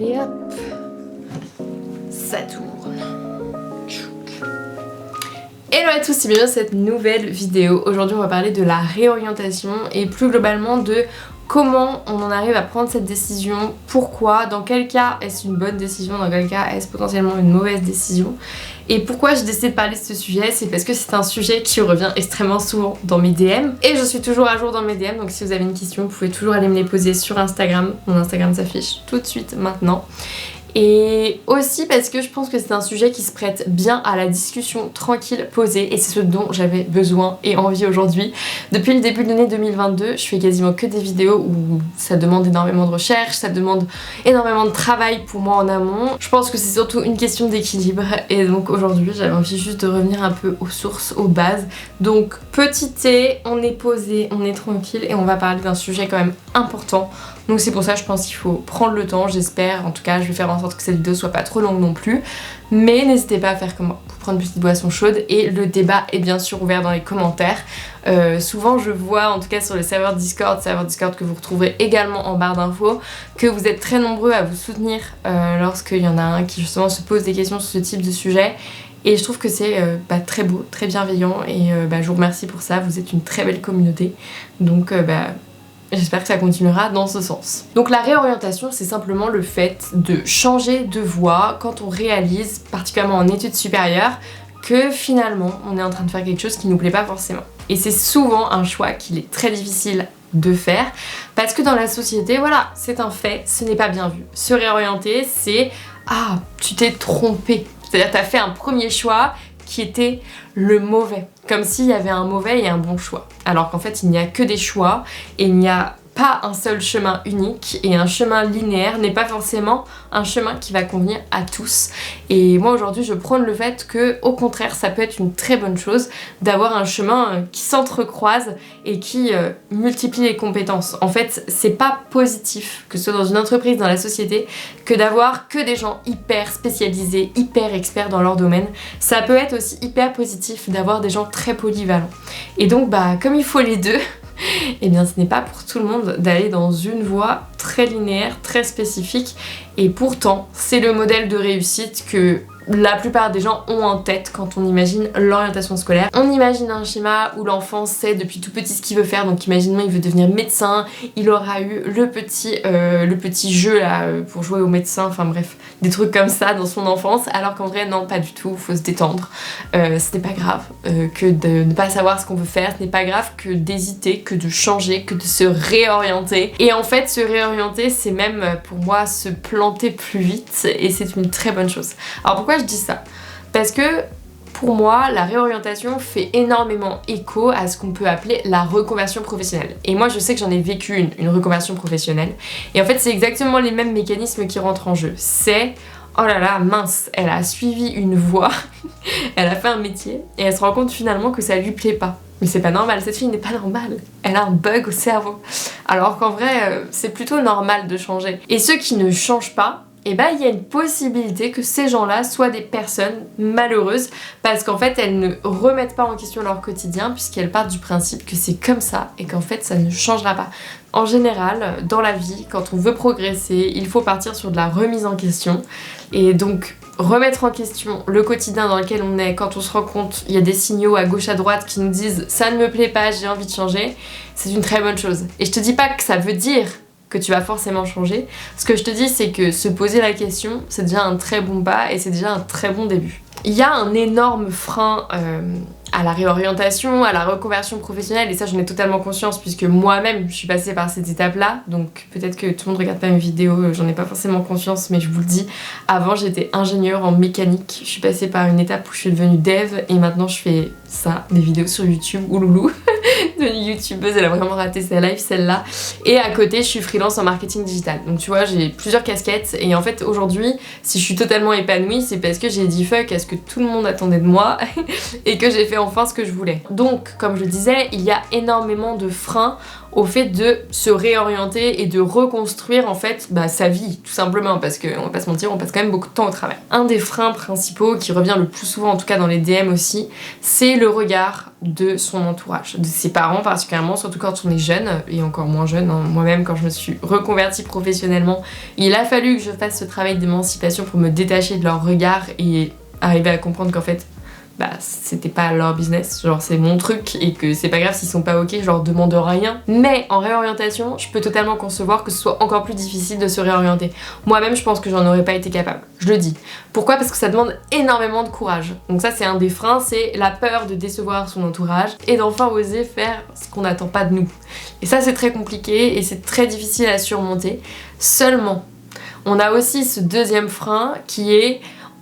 Allez hop, ça tourne. Hello à tous et bienvenue dans cette nouvelle vidéo. Aujourd'hui on va parler de la réorientation et plus globalement de comment on en arrive à prendre cette décision, pourquoi, dans quel cas est-ce une bonne décision, dans quel cas est-ce potentiellement une mauvaise décision. Et pourquoi j'ai décidé de parler de ce sujet, c'est parce que c'est un sujet qui revient extrêmement souvent dans mes DM. Et je suis toujours à jour dans mes DM, donc si vous avez une question, vous pouvez toujours aller me les poser sur Instagram. Mon Instagram s'affiche tout de suite maintenant. Et aussi parce que je pense que c'est un sujet qui se prête bien à la discussion tranquille, posée, et c'est ce dont j'avais besoin et envie aujourd'hui. Depuis le début de l'année 2022, je fais quasiment que des vidéos où ça demande énormément de recherche, ça demande énormément de travail pour moi en amont. Je pense que c'est surtout une question d'équilibre, et donc aujourd'hui j'avais envie juste de revenir un peu aux sources, aux bases. Donc petit thé, on est posé, on est tranquille, et on va parler d'un sujet quand même important. Donc c'est pour ça je pense qu'il faut prendre le temps, j'espère, en tout cas je vais faire en sorte que cette vidéo soit pas trop longue non plus. Mais n'hésitez pas à faire comme moi, pour prendre une petite boisson chaude, et le débat est bien sûr ouvert dans les commentaires. Souvent je vois, en tout cas sur le serveur Discord que vous retrouverez également en barre d'infos, que vous êtes très nombreux à vous soutenir lorsqu'il y en a un qui justement se pose des questions sur ce type de sujet. Et je trouve que c'est très beau, très bienveillant, et je vous remercie pour ça, vous êtes une très belle communauté. Donc j'espère que ça continuera dans ce sens. Donc la réorientation, c'est simplement le fait de changer de voie quand on réalise, particulièrement en études supérieures, que finalement on est en train de faire quelque chose qui nous plaît pas forcément. Et c'est souvent un choix qu'il est très difficile de faire, parce que dans la société, voilà, c'est un fait, ce n'est pas bien vu. Se réorienter, c'est « Ah, tu t'es trompé ». C'est-à-dire t'as fait un premier choix qui était le mauvais. Comme s'il y avait un mauvais et un bon choix. Alors qu'en fait, il n'y a que des choix et il n'y a pas un seul chemin unique, et un chemin linéaire n'est pas forcément un chemin qui va convenir à tous. Et moi aujourd'hui je prône le fait que au contraire ça peut être une très bonne chose d'avoir un chemin qui s'entrecroise et qui multiplie les compétences. En fait c'est pas positif, que ce soit dans une entreprise, dans la société, que d'avoir que des gens hyper spécialisés, hyper experts dans leur domaine. Ça peut être aussi hyper positif d'avoir des gens très polyvalents. Et donc comme il faut les deux, et bien ce n'est pas pour tout le monde d'aller dans une voie très linéaire, très spécifique, et pourtant c'est le modèle de réussite que la plupart des gens ont en tête quand on imagine l'orientation scolaire. On imagine un schéma où l'enfant sait depuis tout petit ce qu'il veut faire, donc imaginons il veut devenir médecin, il aura eu le petit jeu là pour jouer au médecin, enfin bref, des trucs comme ça dans son enfance, alors qu'en vrai non, pas du tout, faut se détendre. Ce n'est pas grave que de ne pas savoir ce qu'on veut faire, ce n'est pas grave que d'hésiter, que de changer, que de se réorienter. Et en fait se réorienter c'est même pour moi se planter plus vite, et c'est une très bonne chose. Alors pourquoi je dis ça? Parce que pour moi, la réorientation fait énormément écho à ce qu'on peut appeler la reconversion professionnelle. Et moi, je sais que j'en ai vécu une reconversion professionnelle. Et en fait, c'est exactement les mêmes mécanismes qui rentrent en jeu. C'est, oh là là, mince, elle a suivi une voie, elle a fait un métier, et elle se rend compte finalement que ça lui plaît pas. Mais c'est pas normal, cette fille n'est pas normale. Elle a un bug au cerveau. Alors qu'en vrai, c'est plutôt normal de changer. Et ceux qui ne changent pas, et il y a une possibilité que ces gens-là soient des personnes malheureuses, parce qu'en fait elles ne remettent pas en question leur quotidien, puisqu'elles partent du principe que c'est comme ça et qu'en fait ça ne changera pas. En général, dans la vie, quand on veut progresser, il faut partir sur de la remise en question, et donc remettre en question le quotidien dans lequel on est, quand on se rend compte, il y a des signaux à gauche à droite qui nous disent « ça ne me plaît pas, j'ai envie de changer », c'est une très bonne chose. Et je te dis pas que ça veut dire que tu vas forcément changer. Ce que je te dis, c'est que se poser la question, c'est déjà un très bon pas, et c'est déjà un très bon début. Il y a un énorme frein à la réorientation, à la reconversion professionnelle, et ça j'en ai totalement conscience puisque moi-même je suis passée par cette étape-là, donc peut-être que tout le monde regarde pas mes vidéos, j'en ai pas forcément conscience, mais je vous le dis, avant j'étais ingénieure en mécanique, je suis passée par une étape où je suis devenue dev, et maintenant je fais ça, des vidéos sur YouTube, ouloulou, devenue youtubeuse, elle a vraiment raté sa life celle-là, et à côté je suis freelance en marketing digital, donc tu vois j'ai plusieurs casquettes, et en fait aujourd'hui si je suis totalement épanouie c'est parce que j'ai dit fuck à ce que tout le monde attendait de moi et que j'ai fait enfin ce que je voulais. Donc comme je le disais, il y a énormément de freins au fait de se réorienter et de reconstruire en fait sa vie tout simplement, parce qu'on va pas se mentir, on passe quand même beaucoup de temps au travail. Un des freins principaux qui revient le plus souvent, en tout cas dans les DM aussi, c'est le regard de son entourage, de ses parents particulièrement, surtout quand on est jeune et encore moins jeune, hein. Moi-même quand je me suis reconvertie professionnellement, il a fallu que je fasse ce travail d'émancipation pour me détacher de leur regard et arriver à comprendre qu'en fait c'était pas leur business, genre c'est mon truc et que c'est pas grave s'ils sont pas ok, je leur demande rien. Mais en réorientation, je peux totalement concevoir que ce soit encore plus difficile de se réorienter. Moi-même, je pense que j'en aurais pas été capable, je le dis. Pourquoi ? Parce que ça demande énormément de courage. Donc ça, c'est un des freins, c'est la peur de décevoir son entourage et d'enfin oser faire ce qu'on n'attend pas de nous. Et ça, c'est très compliqué et c'est très difficile à surmonter. Seulement, on a aussi ce deuxième frein qui est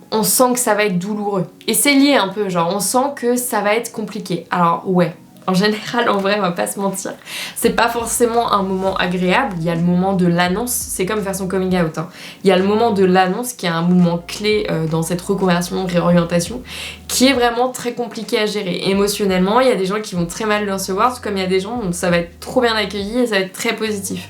on sent que ça va être douloureux. Et c'est lié un peu, genre on sent que ça va être compliqué. Alors ouais, en général, en vrai, on va pas se mentir, c'est pas forcément un moment agréable. Il y a le moment de l'annonce, c'est comme faire son coming out, hein. Il y a le moment de l'annonce qui est un moment clé dans cette reconversion, réorientation, qui est vraiment très compliqué à gérer. Émotionnellement, il y a des gens qui vont très mal le recevoir, tout comme il y a des gens où ça va être trop bien accueilli et ça va être très positif.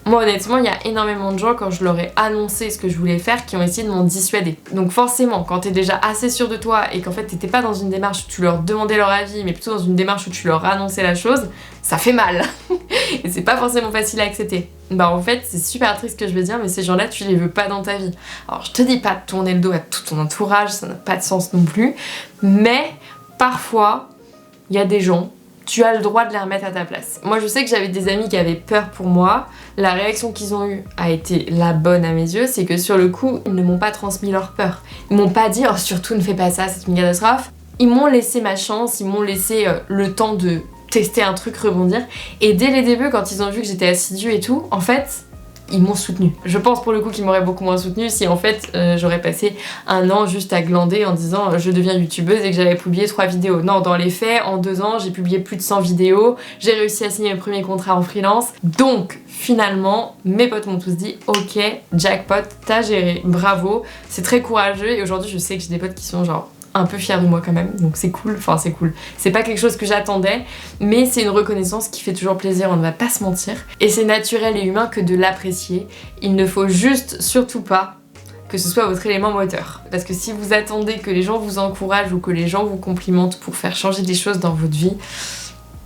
Moi honnêtement, il y a énormément de gens, quand je leur ai annoncé ce que je voulais faire, qui ont essayé de m'en dissuader. Donc forcément, quand t'es déjà assez sûr de toi et qu'en fait t'étais pas dans une démarche où tu leur demandais leur avis, mais plutôt dans une démarche où tu leur annonçais la chose, ça fait mal. Et c'est pas forcément facile à accepter. En fait, c'est super triste ce que je veux dire, mais ces gens-là, tu les veux pas dans ta vie. Alors je te dis pas de tourner le dos à tout ton entourage, ça n'a pas de sens non plus, mais parfois, il y a des gens, tu as le droit de les remettre à ta place. Moi je sais que j'avais des amis qui avaient peur pour moi. La réaction qu'ils ont eue a été la bonne à mes yeux, c'est que sur le coup, ils ne m'ont pas transmis leur peur. Ils m'ont pas dit « oh surtout ne fais pas ça, c'est une catastrophe ». Ils m'ont laissé ma chance, ils m'ont laissé le temps de tester un truc, rebondir. Et dès les débuts, quand ils ont vu que j'étais assidue et tout, en fait, ils m'ont soutenue. Je pense pour le coup qu'ils m'auraient beaucoup moins soutenue si en fait j'aurais passé un an juste à glander en disant je deviens youtubeuse et que j'avais publié 3 vidéos. Non, dans les faits, en 2 ans, j'ai publié plus de 100 vidéos, j'ai réussi à signer mes premiers contrats en freelance. Donc finalement, mes potes m'ont tous dit ok, jackpot, t'as géré, bravo, c'est très courageux et aujourd'hui je sais que j'ai des potes qui sont genre un peu fière de moi quand même, donc c'est cool, enfin c'est cool. C'est pas quelque chose que j'attendais, mais c'est une reconnaissance qui fait toujours plaisir, on ne va pas se mentir. Et c'est naturel et humain que de l'apprécier. Il ne faut juste surtout pas que ce soit votre élément moteur. Parce que si vous attendez que les gens vous encouragent ou que les gens vous complimentent pour faire changer des choses dans votre vie,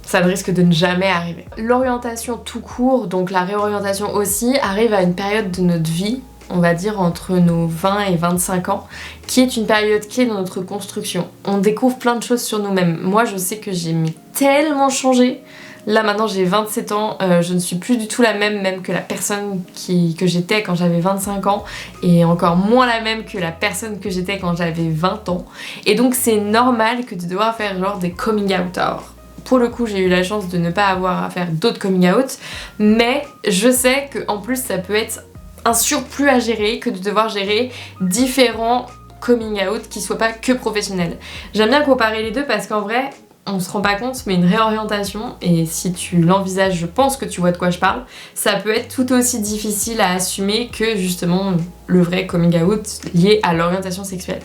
ça ne risque de ne jamais arriver. L'orientation tout court, donc la réorientation aussi, arrive à une période de notre vie, on va dire entre nos 20 et 25 ans, qui est une période clé dans notre construction. On découvre plein de choses sur nous-mêmes. Moi, je sais que j'ai tellement changé. Là, maintenant, j'ai 27 ans, je ne suis plus du tout la même que la personne que j'étais quand j'avais 25 ans, et encore moins la même que la personne que j'étais quand j'avais 20 ans. Et donc, c'est normal que de devoir faire genre des coming out. Alors, pour le coup, j'ai eu la chance de ne pas avoir à faire d'autres coming out, mais je sais qu'en plus, ça peut être un surplus à gérer que de devoir gérer différents coming out qui soient pas que professionnels. J'aime bien comparer les deux parce qu'en vrai, on se rend pas compte, mais une réorientation, et si tu l'envisages, je pense que tu vois de quoi je parle, ça peut être tout aussi difficile à assumer que justement le vrai coming out lié à l'orientation sexuelle.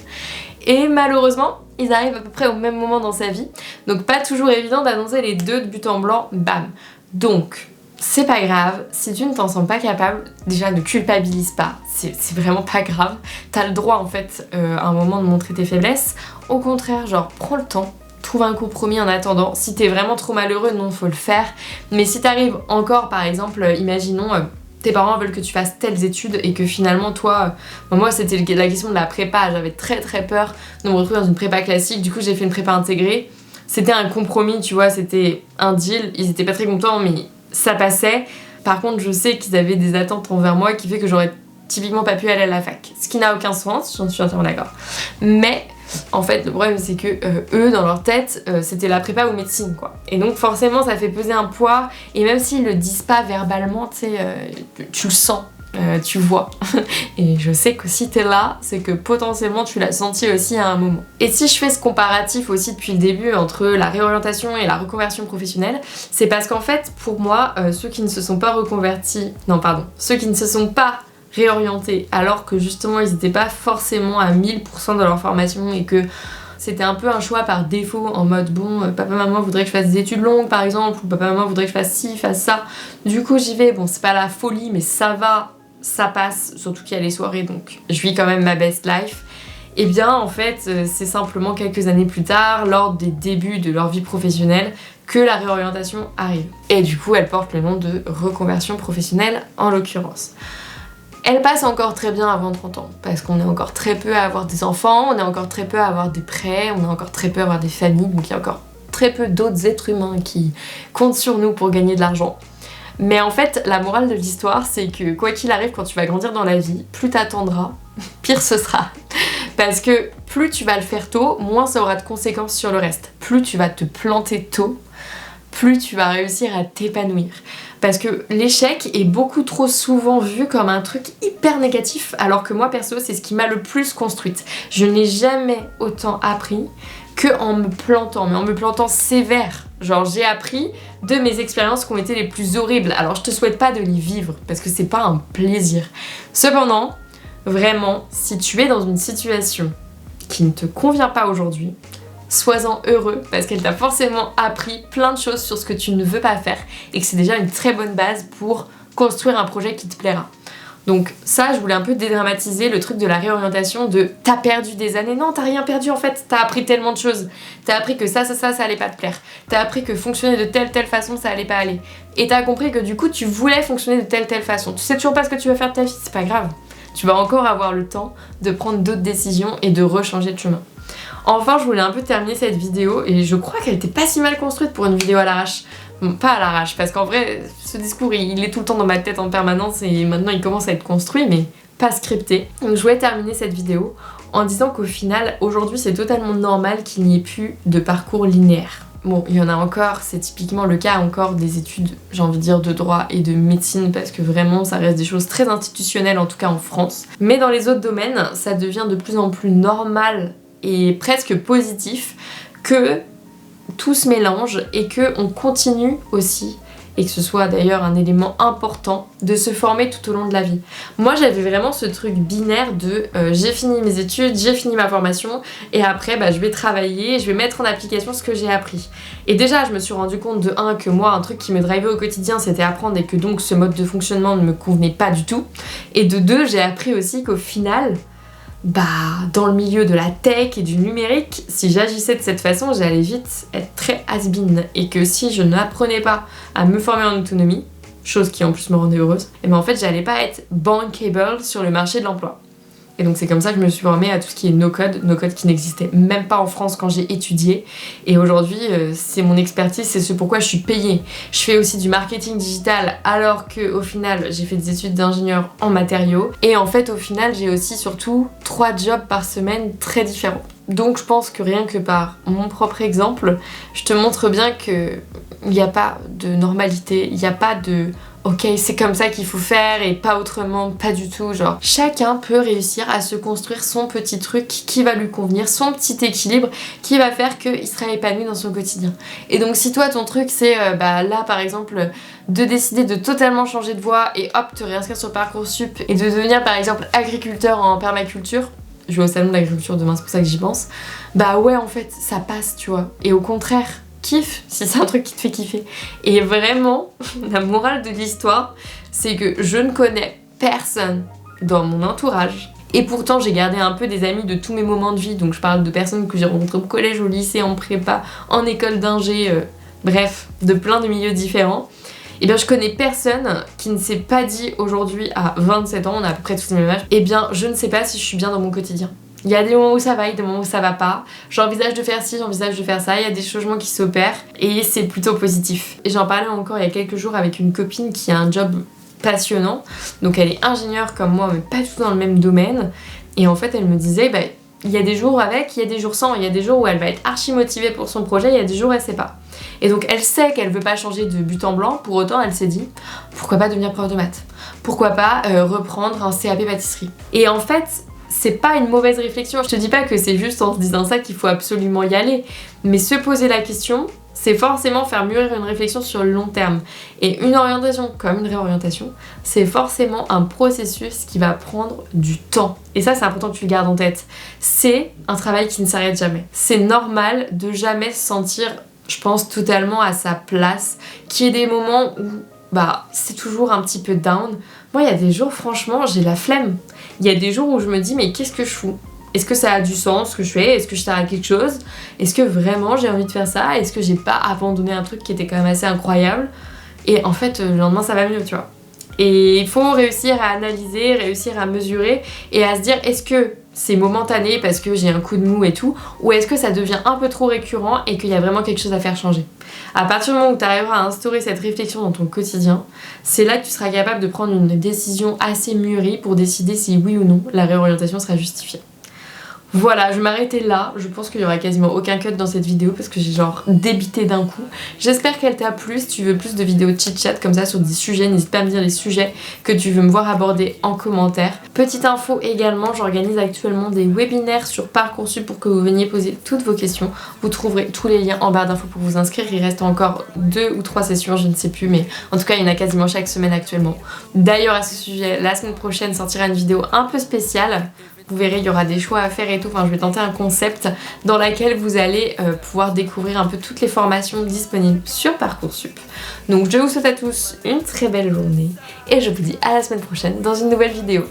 Et malheureusement, ils arrivent à peu près au même moment dans sa vie, donc pas toujours évident d'annoncer les deux de but en blanc, bam. Donc, c'est pas grave, si tu ne t'en sens pas capable, déjà ne culpabilise pas, c'est vraiment pas grave. T'as le droit en fait à un moment de montrer tes faiblesses. Au contraire, genre prends le temps, trouve un compromis en attendant. Si t'es vraiment trop malheureux, non, faut le faire. Mais si t'arrives encore, par exemple, imaginons tes parents veulent que tu fasses telles études et que finalement toi, moi c'était la question de la prépa, j'avais très peur de me retrouver dans une prépa classique, du coup j'ai fait une prépa intégrée. C'était un compromis, tu vois, c'était un deal, ils étaient pas très contents mais ça passait. Par contre, je sais qu'ils avaient des attentes envers moi qui fait que j'aurais typiquement pas pu aller à la fac. Ce qui n'a aucun sens, j'en suis entièrement d'accord. Mais en fait, le problème c'est que eux, dans leur tête, c'était la prépa ou médecine, quoi. Et donc forcément, ça fait peser un poids. Et même s'ils le disent pas verbalement, tu sais, tu le sens. Tu vois. Et je sais que si t'es là, c'est que potentiellement tu l'as senti aussi à un moment. Et si je fais ce comparatif aussi depuis le début entre la réorientation et la reconversion professionnelle, c'est parce qu'en fait, pour moi, ceux qui ne se sont pas réorientés alors que justement ils n'étaient pas forcément à 1000% de leur formation et que c'était un peu un choix par défaut, en mode bon, papa maman voudrait que je fasse des études longues par exemple, ou papa maman voudrait que je fasse ci, fasse ça. Du coup j'y vais, bon c'est pas la folie mais ça va, ça passe, surtout qu'il y a les soirées donc je vis quand même ma best life. Et bien en fait c'est simplement quelques années plus tard, lors des débuts de leur vie professionnelle, que la réorientation arrive. Et du coup elle porte le nom de reconversion professionnelle en l'occurrence. Elle passe encore très bien avant 30 ans, parce qu'on est encore très peu à avoir des enfants, on est encore très peu à avoir des prêts, on est encore très peu à avoir des familles, donc il y a encore très peu d'autres êtres humains qui comptent sur nous pour gagner de l'argent. Mais en fait, la morale de l'histoire, c'est que quoi qu'il arrive, quand tu vas grandir dans la vie, plus t'attendras, pire ce sera. Parce que plus tu vas le faire tôt, moins ça aura de conséquences sur le reste. Plus tu vas te planter tôt, plus tu vas réussir à t'épanouir. Parce que l'échec est beaucoup trop souvent vu comme un truc hyper négatif, alors que moi perso c'est ce qui m'a le plus construite. Je n'ai jamais autant appris qu'en me plantant, mais en me plantant sévère. Genre j'ai appris de mes expériences qui ont été les plus horribles. Alors je te souhaite pas de les vivre, parce que c'est pas un plaisir. Cependant, vraiment, si tu es dans une situation qui ne te convient pas aujourd'hui, sois-en heureux parce qu'elle t'a forcément appris plein de choses sur ce que tu ne veux pas faire et que c'est déjà une très bonne base pour construire un projet qui te plaira. Donc ça, je voulais un peu dédramatiser le truc de la réorientation de t'as perdu des années. Non, t'as rien perdu en fait, t'as appris tellement de choses. T'as appris que ça allait pas te plaire. T'as appris que fonctionner de telle façon, ça allait pas aller. Et t'as compris que du coup, tu voulais fonctionner de telle façon. Tu sais toujours pas ce que tu vas faire de ta vie, c'est pas grave. Tu vas encore avoir le temps de prendre d'autres décisions et de rechanger de chemin. Enfin, je voulais un peu terminer cette vidéo et je crois qu'elle était pas si mal construite pour une vidéo à l'arrache. Bon, pas à l'arrache, parce qu'en vrai, ce discours, il est tout le temps dans ma tête en permanence et maintenant il commence à être construit, mais pas scripté. Donc je voulais terminer cette vidéo en disant qu'au final, aujourd'hui, c'est totalement normal qu'il n'y ait plus de parcours linéaire. Bon, il y en a encore, c'est typiquement le cas encore des études, j'ai envie de dire, de droit et de médecine, parce que vraiment, ça reste des choses très institutionnelles, en tout cas en France. Mais dans les autres domaines, ça devient de plus en plus normal et presque positif que tout se mélange et qu'on continue aussi, et que ce soit d'ailleurs un élément important, de se former tout au long de la vie. Moi j'avais vraiment ce truc binaire de j'ai fini mes études, j'ai fini ma formation et après je vais travailler, je vais mettre en application ce que j'ai appris. Et déjà je me suis rendu compte de que moi un truc qui me drivait au quotidien c'était apprendre et que donc ce mode de fonctionnement ne me convenait pas du tout. Et de deux, j'ai appris aussi qu'au final, dans le milieu de la tech et du numérique, si j'agissais de cette façon, j'allais vite être très has-been et que si je n'apprenais pas à me former en autonomie, chose qui en plus me rendait heureuse, et en fait j'allais pas être bankable sur le marché de l'emploi. Et donc c'est comme ça que je me suis formée à tout ce qui est no-code qui n'existait même pas en France quand j'ai étudié. Et aujourd'hui, c'est mon expertise, c'est ce pourquoi je suis payée. Je fais aussi du marketing digital alors qu'au final, j'ai fait des études d'ingénieur en matériaux. Et en fait, au final, j'ai aussi surtout 3 jobs par semaine très différents. Donc je pense que rien que par mon propre exemple, je te montre bien qu'il n'y a pas de normalité, il n'y a pas de ok, c'est comme ça qu'il faut faire et pas autrement, pas du tout. Genre, chacun peut réussir à se construire son petit truc qui va lui convenir, son petit équilibre qui va faire qu'il sera épanoui dans son quotidien. Et donc, si toi, ton truc, c'est là, par exemple, de décider de totalement changer de voie et hop, te réinscrire sur Parcoursup et de devenir, par exemple, agriculteur en permaculture, je vais au salon de l'agriculture demain, c'est pour ça que j'y pense, ouais, en fait, ça passe, tu vois. Et au contraire, kiffe si c'est un truc qui te fait kiffer. Et vraiment, la morale de l'histoire, c'est que je ne connais personne dans mon entourage. Et pourtant, j'ai gardé un peu des amis de tous mes moments de vie. Donc je parle de personnes que j'ai rencontrées au collège, au lycée, en prépa, en école d'ingé, bref, de plein de milieux différents. Et bien je connais personne qui ne s'est pas dit aujourd'hui à 27 ans, on a à peu près tous le même âge, je ne sais pas si je suis bien dans mon quotidien. Il y a des moments où ça va, il y a des moments où ça va pas. J'envisage de faire ci, j'envisage de faire ça, il y a des changements qui s'opèrent et c'est plutôt positif. Et j'en parlais encore il y a quelques jours avec une copine qui a un job passionnant. Donc elle est ingénieure comme moi mais pas du tout dans le même domaine. Et en fait elle me disait il y a des jours avec, il y a des jours sans, il y a des jours où elle va être archi motivée pour son projet, il y a des jours où elle sait pas. Et donc elle sait qu'elle veut pas changer de but en blanc, pour autant elle s'est dit pourquoi pas devenir prof de maths, pourquoi pas reprendre un CAP pâtisserie. Et en fait c'est pas une mauvaise réflexion, je te dis pas que c'est juste en se disant ça qu'il faut absolument y aller, mais se poser la question, c'est forcément faire mûrir une réflexion sur le long terme. Et une orientation comme une réorientation, c'est forcément un processus qui va prendre du temps. Et ça, c'est important que tu le gardes en tête. C'est un travail qui ne s'arrête jamais. C'est normal de jamais se sentir, je pense, totalement à sa place, qu'il y ait des moments où c'est toujours un petit peu down. Moi, il y a des jours, franchement, j'ai la flemme. Il y a des jours où je me dis, mais qu'est-ce que je fous ? Est-ce que ça a du sens ce que je fais ? Est-ce que je sers à quelque chose ? Est-ce que vraiment j'ai envie de faire ça ? Est-ce que j'ai pas abandonné un truc qui était quand même assez incroyable ? Et en fait, le lendemain, ça va mieux, tu vois. Et il faut réussir à analyser, réussir à mesurer et à se dire, est-ce que c'est momentané parce que j'ai un coup de mou et tout, ou est-ce que ça devient un peu trop récurrent et qu'il y a vraiment quelque chose à faire changer ? À partir du moment où tu arriveras à instaurer cette réflexion dans ton quotidien, c'est là que tu seras capable de prendre une décision assez mûrie pour décider si oui ou non la réorientation sera justifiée. Voilà, je vais m'arrêter là. Je pense qu'il y aura quasiment aucun cut dans cette vidéo parce que j'ai genre débité d'un coup. J'espère qu'elle t'a plu. Si tu veux plus de vidéos chit-chat comme ça sur des sujets, n'hésite pas à me dire les sujets que tu veux me voir aborder en commentaire. Petite info également, j'organise actuellement des webinaires sur Parcoursup pour que vous veniez poser toutes vos questions. Vous trouverez tous les liens en barre d'infos pour vous inscrire. Il reste encore 2 ou 3 sessions, je ne sais plus, mais en tout cas il y en a quasiment chaque semaine actuellement. D'ailleurs à ce sujet, la semaine prochaine sortira une vidéo un peu spéciale. Vous verrez, il y aura des choix à faire et tout. Enfin, je vais tenter un concept dans lequel vous allez pouvoir découvrir un peu toutes les formations disponibles sur Parcoursup. Donc, je vous souhaite à tous une très belle journée et je vous dis à la semaine prochaine dans une nouvelle vidéo.